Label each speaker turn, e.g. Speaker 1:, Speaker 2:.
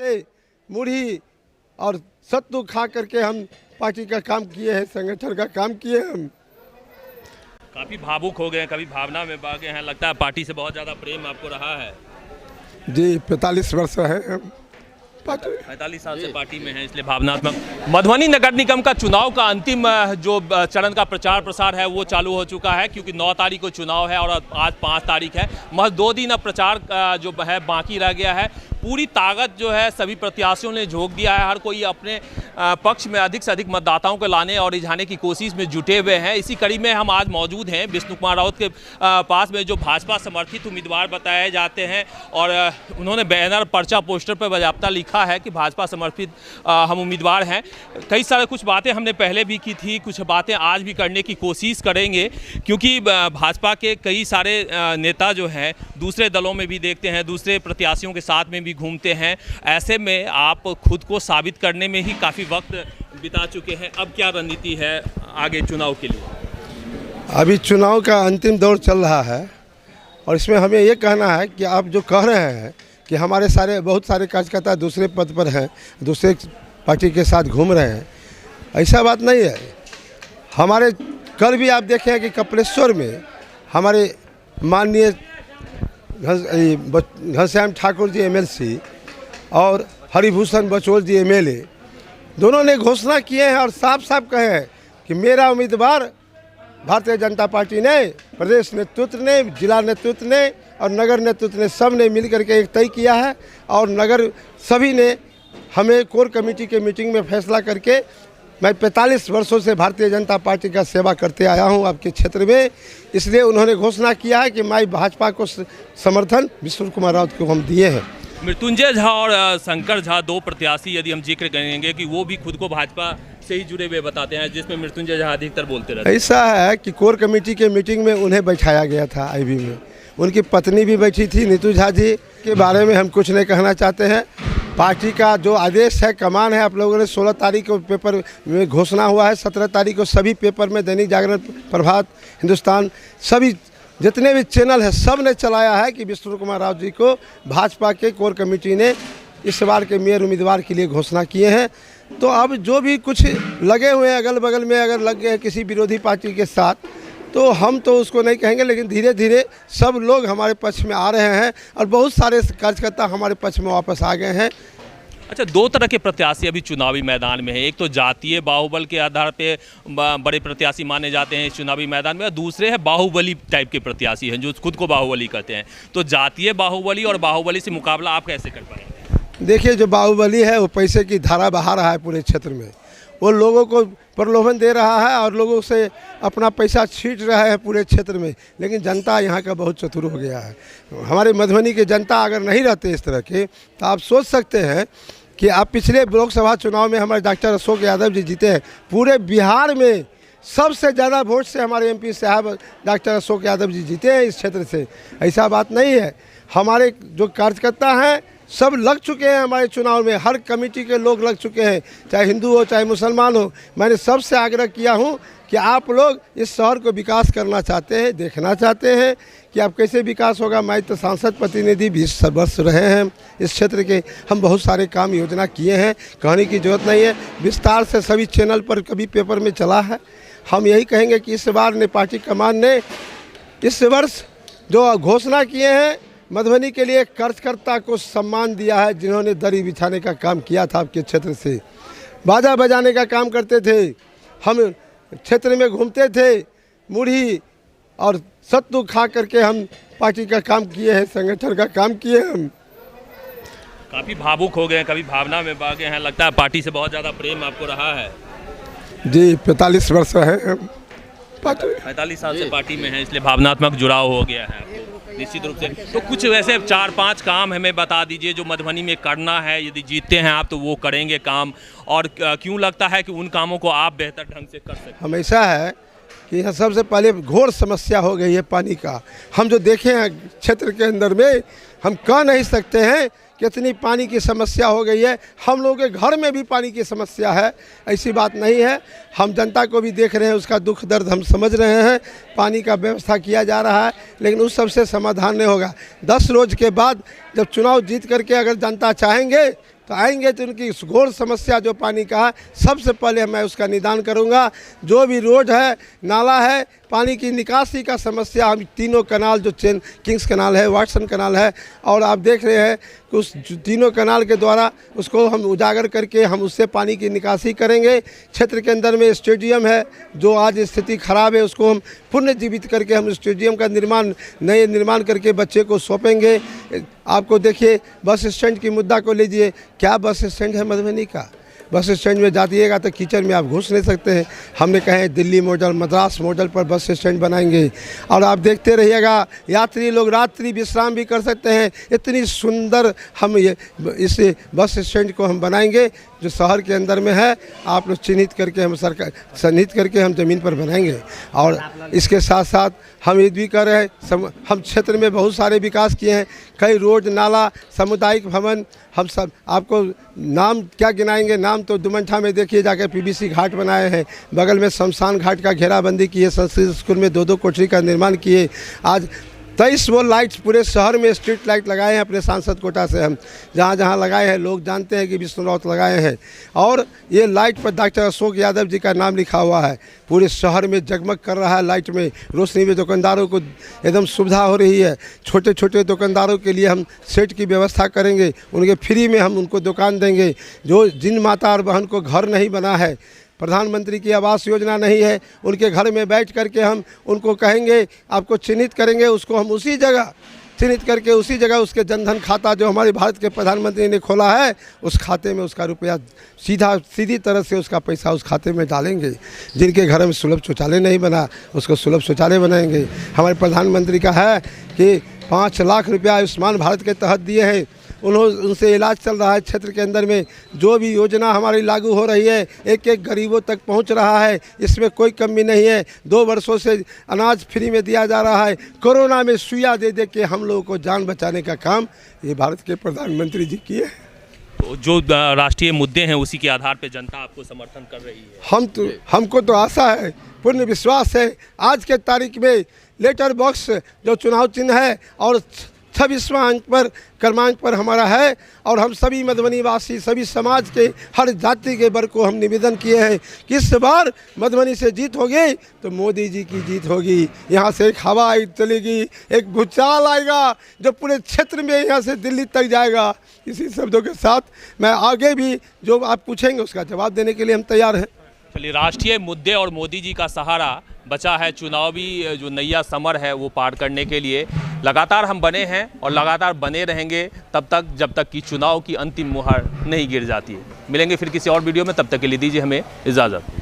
Speaker 1: मुढ़ी और सत्तू खा करके हम पार्टी का काम किए हैं, संगठन का काम किए हम।
Speaker 2: काफ़ी भावुक हो गए हैं, कभी भावना में बह गए हैं, लगता है पार्टी से बहुत ज़्यादा प्रेम आपको रहा है।
Speaker 1: जी 45 वर्ष है हम
Speaker 2: 45 साल से पार्टी में है, इसलिए भावनात्मक। मधुबनी नगर निगम का चुनाव का अंतिम जो चरण का प्रचार प्रसार है वो चालू हो चुका है, क्योंकि 9 तारीख को चुनाव है और आज 5 तारीख है। महज 2 दिन अब प्रचार जो है बाकी रह गया है। पूरी ताकत जो है सभी प्रत्याशियों ने झोंक दिया है, हर कोई अपने पक्ष में अधिक से अधिक मतदाताओं को लाने और रिझाने की कोशिश में जुटे हुए हैं। इसी कड़ी में हम आज मौजूद हैं विष्णु कुमार राउत के पास में, जो भाजपा समर्थित उम्मीदवार बताए जाते हैं और उन्होंने बैनर पर्चा पोस्टर पर बाकायदा लिखा है कि भाजपा समर्थित हम उम्मीदवार हैं। कई सारे कुछ बातें हमने पहले भी की थी, कुछ बातें आज भी करने की कोशिश करेंगे, क्योंकि भाजपा के कई सारे नेता जो हैं दूसरे दलों में भी देखते हैं, दूसरे प्रत्याशियों के साथ में भी घूमते हैं। ऐसे में आप खुद को साबित करने में ही काफ़ी वक्त बिता चुके हैं। अब क्या रणनीति है आगे चुनाव के लिए?
Speaker 1: अभी चुनाव का अंतिम दौर चल रहा है और इसमें हमें ये कहना है कि आप जो कह रहे हैं कि हमारे बहुत सारे कार्यकर्ता दूसरे पद पर हैं, दूसरे पार्टी के साथ घूम रहे हैं, ऐसा बात नहीं है। हमारे कल भी आप देखें कि कपिलेश्वर में हमारे माननीय घनश्याम ठाकुर जी MLC और हरिभूषण बचौल जी MLA दोनों ने घोषणा किए हैं और साफ साफ कहे हैं कि मेरा उम्मीदवार भारतीय जनता पार्टी ने, प्रदेश नेतृत्व ने, जिला नेतृत्व ने और नगर नेतृत्व ने सब ने मिलकर के एक तय किया है और नगर सभी ने हमें कोर कमेटी के मीटिंग में फैसला करके, मैं 45 वर्षों से भारतीय जनता पार्टी का सेवा करते आया हूं आपके क्षेत्र में, इसलिए उन्होंने घोषणा किया है कि मैं भाजपा को समर्थन विष्णु कुमार राउत को हम दिए हैं।
Speaker 2: मृत्युंजय झा और शंकर झा 2 प्रत्याशी यदि हम जिक्र करेंगे कि वो भी खुद को भाजपा से ही जुड़े हुए बताते हैं, जिसमें मृत्युंजय झा अधिकतर बोलते रहते हैं।
Speaker 1: ऐसा है कि कोर कमेटी के मीटिंग में उन्हें बैठाया गया था IB में, उनकी पत्नी भी बैठी थी नीतू झा जी। के बारे में हम कुछ नहीं कहना चाहते हैं। पार्टी का जो आदेश है, कमान है, आप लोगों ने 16 तारीख को पेपर में घोषणा हुआ है, 17 तारीख को सभी पेपर में, दैनिक जागरण, प्रभात, हिंदुस्तान, सभी जितने भी चैनल है सब ने चलाया है कि विष्णु कुमार राउत जी को भाजपा के कोर कमेटी ने इस बार के मेयर उम्मीदवार के लिए घोषणा किए हैं। तो अब जो भी कुछ लगे हुए हैं अगल बगल में, अगर लग गए किसी विरोधी पार्टी के साथ, तो हम तो उसको नहीं कहेंगे, लेकिन धीरे धीरे सब लोग हमारे पक्ष में आ रहे हैं और बहुत सारे कार्यकर्ता हमारे पक्ष में वापस आ गए हैं।
Speaker 2: अच्छा, 2 तरह के प्रत्याशी अभी चुनावी मैदान में है। एक तो जातीय बाहुबल के आधार पे बड़े प्रत्याशी माने जाते हैं इस चुनावी मैदान में, और दूसरे हैं बाहुबली टाइप के प्रत्याशी हैं जो खुद को बाहुबली कहते हैं। तो जातीय बाहुबली और बाहुबली से मुकाबला आप कैसे कर पाएंगे?
Speaker 1: देखिए, जो बाहुबली है वो पैसे की धारा बहा रहा है पूरे क्षेत्र में, वो लोगों को प्रलोभन दे रहा है और लोगों से अपना पैसा छीट रहा है पूरे क्षेत्र में। लेकिन जनता यहाँ का बहुत चतुर हो गया है। हमारे मधुबनी की जनता अगर नहीं रहते इस तरह के, तो आप सोच सकते हैं कि आप पिछले लोकसभा चुनाव में हमारे डॉक्टर अशोक यादव जी जीते हैं। पूरे बिहार में सबसे ज़्यादा वोट से हमारे MP साहब डॉक्टर अशोक यादव जी जीते हैं इस क्षेत्र से। ऐसा बात नहीं है। हमारे जो कार्यकर्ता हैं सब लग चुके हैं हमारे चुनाव में, हर कमेटी के लोग लग चुके हैं, चाहे हिंदू हो चाहे मुसलमान हो। मैंने सबसे आग्रह किया हूं कि आप लोग इस शहर को विकास करना चाहते हैं, देखना चाहते हैं कि आप कैसे विकास होगा। मैं तो सांसद प्रतिनिधि 20 वर्ष रहे हैं इस क्षेत्र के, हम बहुत सारे काम योजना किए हैं, कहने की जरूरत नहीं है, विस्तार से सभी चैनल पर कभी पेपर में चला है। हम यही कहेंगे कि इस बार ने पार्टी कमान ने इस वर्ष जो घोषणा किए हैं, मधुबनी के लिए कार्यकर्ता को सम्मान दिया है, जिन्होंने दरी बिछाने का काम किया था आपके क्षेत्र से, बाजा बजाने का काम करते थे, हम क्षेत्र में घूमते थे, मुढ़ी और सत्तू खा करके हम पार्टी का काम किए हैं, संगठन का काम किए हम।
Speaker 2: काफ़ी भावुक हो गए हैं, कभी भावना में बह गए हैं, लगता है पार्टी से बहुत ज़्यादा प्रेम आपको रहा है।
Speaker 1: जी 45 वर्ष है हम
Speaker 2: 45 साल से पार्टी में है, इसलिए भावनात्मक जुड़ाव हो गया है आपको निश्चित रूप से। तो कुछ वैसे 4-5 काम हमें बता दीजिए जो मधुबनी में करना है, यदि जीतते हैं आप तो वो करेंगे काम, और क्यों लगता है कि उन कामों को आप बेहतर ढंग से कर सकते हैं?
Speaker 1: हमेशा है कि यहाँ सबसे पहले घोर समस्या हो गई है पानी का। हम जो देखे हैं क्षेत्र के अंदर में, हम कह नहीं सकते हैं कितनी पानी की समस्या हो गई है। हम लोगों के घर में भी पानी की समस्या है, ऐसी बात नहीं है। हम जनता को भी देख रहे हैं, उसका दुख दर्द हम समझ रहे हैं। पानी का व्यवस्था किया जा रहा है, लेकिन उस सबसे समाधान नहीं होगा। 10 रोज के बाद जब चुनाव जीत करके अगर जनता चाहेंगे तो आएंगे तो उनकी घोर समस्या जो पानी का है सबसे पहले मैं उसका निदान करूंगा। जो भी रोड है, नाला है, पानी की निकासी का समस्या, हम तीनों कनाल जो किंग्स कनाल है, वाटसन कनाल है, और आप देख रहे हैं कि उस तीनों कनाल के द्वारा उसको हम उजागर करके हम उससे पानी की निकासी करेंगे। क्षेत्र के अंदर में स्टेडियम है जो आज स्थिति खराब है, उसको हम पुनर्जीवित करके हम स्टेडियम का निर्माण करके बच्चे को सौंपेंगे। आपको देखिए बस स्टैंड की मुद्दा को लीजिए, क्या बस स्टैंड है मधुबनी का? बस स्टैंड में जाइएगा तो कीचड़ में आप घुस नहीं सकते हैं। हमने कहे दिल्ली मॉडल, मद्रास मॉडल पर बस स्टैंड बनाएंगे और आप देखते रहिएगा, यात्री लोग रात्रि विश्राम भी कर सकते हैं। इतनी सुंदर हम ये इस बस स्टैंड को हम बनाएंगे जो शहर के अंदर में है। आप लोग चिन्हित करके हम ज़मीन पर बनाएंगे। और इसके साथ साथ हम ये भी कर रहे हैं, हम क्षेत्र में बहुत सारे विकास किए हैं, कई रोड, नाला, सामुदायिक भवन, हम सब आपको नाम क्या गिनाएंगे। नाम तो दुमंठा में देखिए जाकर पीवीसी घाट बनाए हैं, बगल में शमशान घाट का घेराबंदी किए, संस्कृत स्कूल में 2-2 कोठरी का निर्माण किए। आज 23 वो लाइट्स पूरे शहर में स्ट्रीट लाइट लगाए हैं अपने सांसद कोटा से। हम जहाँ जहाँ लगाए हैं लोग जानते हैं कि विष्णु राउत लगाए हैं, और ये लाइट पर डॉक्टर अशोक यादव जी का नाम लिखा हुआ है। पूरे शहर में जगमग कर रहा है लाइट में, रोशनी में दुकानदारों को एकदम सुविधा हो रही है। छोटे छोटे दुकानदारों के लिए हम सेट की व्यवस्था करेंगे, उनके फ्री में हम उनको दुकान देंगे। जो जिन माता और बहन को घर नहीं बना है, प्रधानमंत्री की आवास योजना नहीं है, उनके घर में बैठ करके हम उनको कहेंगे, आपको चिन्हित करेंगे, उसको हम उसी जगह चिन्हित करके उसी जगह उसके जनधन खाता जो हमारे भारत के प्रधानमंत्री ने खोला है, उस खाते में उसका रुपया सीधी तरह से उसका पैसा उस खाते में डालेंगे। जिनके घर में सुलभ शौचालय नहीं बना उसको सुलभ शौचालय बनाएंगे। हमारे प्रधानमंत्री का है कि 5 लाख रुपया आयुष्मान भारत के तहत दिए हैं, उनसे इलाज चल रहा है। क्षेत्र के अंदर में जो भी योजना हमारी लागू हो रही है, एक एक गरीबों तक पहुंच रहा है, इसमें कोई कमी नहीं है। 2 वर्षों से अनाज फ्री में दिया जा रहा है। कोरोना में सुइया दे दे के हम लोगों को जान बचाने का काम ये भारत के प्रधानमंत्री जी किए।
Speaker 2: तो जो राष्ट्रीय मुद्दे हैं उसी के आधार पर जनता आपको समर्थन कर रही है।
Speaker 1: हमको तो आशा है, पूर्ण विश्वास है। आज के तारीख में लेटर बॉक्स जो चुनाव चिन्ह है और 26वां अंक पर क्रमांक पर हमारा है, और हम सभी मधुबनी वासी, सभी समाज के हर जाति के वर्ग को हम निवेदन किए हैं कि इस बार मधुबनी से जीत होगी तो मोदी जी की जीत होगी। यहाँ से एक हवा चलेगी, एक भूचाल आएगा जो पूरे क्षेत्र में यहाँ से दिल्ली तक जाएगा। इसी शब्दों के साथ मैं आगे भी जो आप पूछेंगे उसका जवाब देने के लिए हम तैयार हैं।
Speaker 2: चलिए, राष्ट्रीय मुद्दे और मोदी जी का सहारा बचा है चुनावी जो नैया समर है वो पार करने के लिए। लगातार हम बने हैं और लगातार बने रहेंगे तब तक जब तक कि चुनाव की अंतिम मुहर नहीं गिर जाती है। मिलेंगे फिर किसी और वीडियो में, तब तक के लिए दीजिए हमें इजाज़त।